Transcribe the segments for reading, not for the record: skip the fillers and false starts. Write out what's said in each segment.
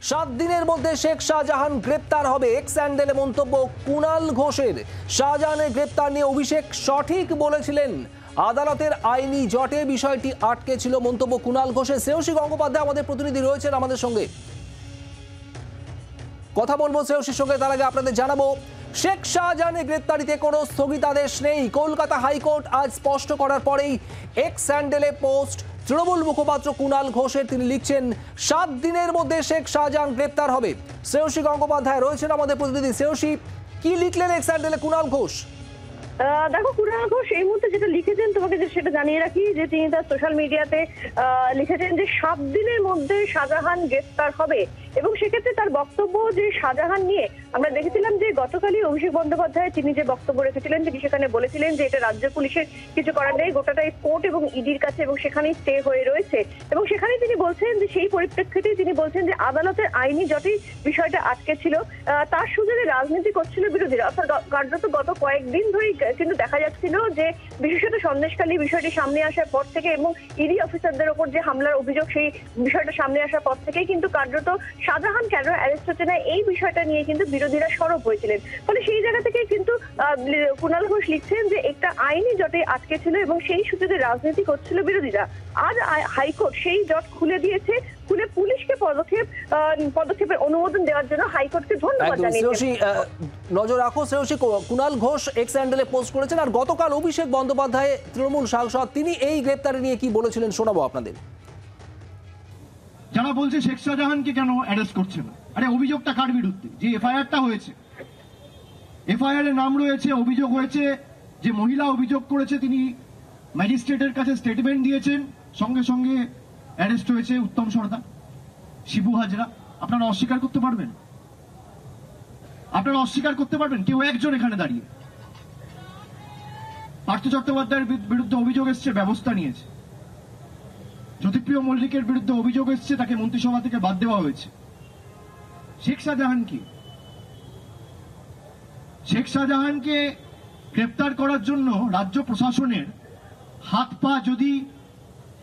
7 দিনের মধ্যে শেখ শাহজাহান গ্রেপ্তার হবে। এক্স স্যান্ডেলে মন্তব্য কুণাল ঘোষের। শাহজাহানের গ্রেপ্তার নিয়ে অভিষেক সঠিক বলেছিলেন, আদালতের আইনি জটে বিষয়টি আটকে ছিল, মন্তব্য কুণাল ঘোষের। শ্রেয়সী গঙ্গোপাধ্যায় আমাদের প্রতিনিধি রয়েছেন আমাদের সঙ্গে, কথা বলবো শ্রেয়সীর সঙ্গে। তার আগে আপনাদের জানাবো, শেখ শাহজাহানের গ্রেপ্তারিতে কোনো স্থগিতাদেশ নেই। কলকাতা হাইকোর্ট আজ স্পষ্ট করার পরেই এক্স স্যান্ডেলে পোস্ট তৃণমূল মুখপাত্র কুণাল ঘোষের। তিনি লিখছেন, 7 দিনের মধ্যে শেখ শাহজাহান গ্রেপ্তার হবে। শ্রেয়সী গঙ্গোপাধ্যায় রয়েছেন আমাদের প্রতিনিধি। শ্রেয়সী, কি লিখলেন এক্স স্যান্ডেলে কুণাল ঘোষ? দেখো, কুণাল ঘোষ এই মুহূর্তে যেটা লিখেছেন তোমাকে সেটা জানিয়ে রাখি যে তিনি তার সোশ্যাল মিডিয়াতে লিখেছেন যে 7 দিনের মধ্যে শাহজাহান গ্রেপ্তার হবে। এবং সেক্ষেত্রে তার বক্তব্য যে শাহজাহান নিয়ে আমরা দেখেছিলাম যে গতকালই অভিষেক বন্দ্যোপাধ্যায় তিনি যে বক্তব্য রেখেছিলেন, তিনি সেখানে বলেছিলেন যে এটা রাজ্য পুলিশের কিছু করার নেই, গোটাটাই কোর্ট এবং ইডির কাছে এবং সেখানেই স্টে হয়ে রয়েছে। এবং সেখানেই তিনি বলছেন যে সেই পরিপ্রেক্ষিতেই তিনি বলছেন যে আদালতের আইনি জটেই বিষয়টা আটকে ছিল, তার সুযোগে রাজনীতি করছিল বিরোধীরা। অর্থাৎ কার্যত গত কয়েকদিন ধরেই কিন্তু দেখা যাচ্ছিল যে বিশেষত সন্দেশখালী বিষয়টি সামনে আসার পর থেকে এবং ইডি অফিসারদের ওপর যে হামলার অভিযোগ সেই বিষয়টা সামনে আসার পর থেকেই কিন্তু কার্যত শাহজাহান কেন অ্যারেস্ট হচ্ছে না এই বিষয়টা নিয়ে কিন্তু বিরোধীরা সরব হয়েছিলেন। ফলে সেই জায়গা থেকে কিন্তু কুণাল ঘোষ লিখছেন যে একটা আইনি জটে আটকে ছিল এবং সেই সুযোগে রাজনীতি করছিল বিরোধীরা। আজ হাইকোর্ট সেই জট খুলে দিয়েছে, খুলে পুলিশকে পদক্ষেপের অনুমোদন দেওয়ার জন্য হাইকোর্টকে ধন্যবাদ জানিয়েছে। নজর রাখো শ্রেয়সী, কুণাল ঘোষ এক্স হ্যান্ডেলে পোস্ট করেছেন। আর গতকাল অভিষেক বন্দ্যোপাধ্যায় তৃণমূল সাংসদ তিনি এই গ্রেপ্তারি নিয়ে কি বলেছিলেন শোনাবো আপনাদের। যারা বলছে শেখ শাহজাহানকে কেন অ্যারেস্ট করছে না, আরে অভিযোগটা কার বিরুদ্ধে? যে এফআইআরটা হয়েছে, এফআইআর এর নাম রয়েছে, অভিযোগ হয়েছে যে মহিলা অভিযোগ করেছে, তিনি ম্যাজিস্ট্রেটের কাছে স্টেটমেন্ট দিয়েছেন, সঙ্গে সঙ্গে অ্যারেস্ট হয়েছে উত্তম সর্দার, শিবু হাজরা। আপনারা অস্বীকার করতে পারবেন? আপনারা অস্বীকার করতে পারবেন? কেউ একজন এখানে দাঁড়িয়ে। পার্থ চট্টোপাধ্যায়ের বিরুদ্ধে অভিযোগ এসছে, ব্যবস্থা নিয়েছে। জ্যোতিপ্রিয় মল্লিকের বিরুদ্ধে অভিযোগ এসছে, তাকে মন্ত্রিসভা থেকে বাদ দেওয়া হয়েছে। শেখ শাহজাহানকে গ্রেপ্তার করার জন্য রাজ্য প্রশাসনের হাত পা যদি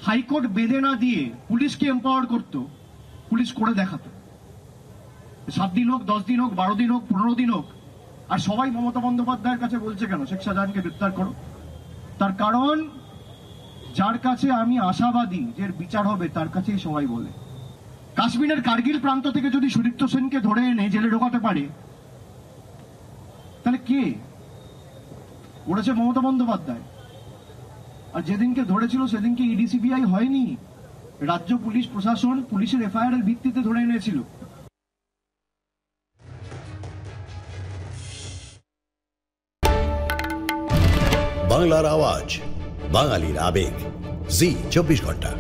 হাইকোর্ট বেঁধে না দিয়ে পুলিশকে এম্পাওয়ার করত, পুলিশ করে দেখাতো। 7 দিন হোক, 10 দিন হোক, 12 দিন হোক, 15 দিন হোক। আর সবাই মমতা বন্দ্যোপাধ্যায়ের কাছে বলছে কেন শেখ শাহজাহানকে গ্রেপ্তার করো? তার কারণ যার কাছে আমি আশাবাদী যে বিচার হবে তার কাছেই সবাই বলে। কাশ্মীরের কার্গিল প্রান্ত থেকে যদি সুদীপ্ত সেনকে ধরে এনে জেলে ঢোকাতে পারে, তাহলে কে করেছে? মমতা বন্দ্যোপাধ্যায়। আর যেদিনকে ধরেছিল সেদিনকে ইডি সিবিআই হয়নি, রাজ্য পুলিশ প্রশাসন পুলিশের এফআইআর এর ভিত্তিতে ধরে এনেছিল। বাংলার আওয়াজ, বাঙালির আবেগ, জি 24 ঘন্টা।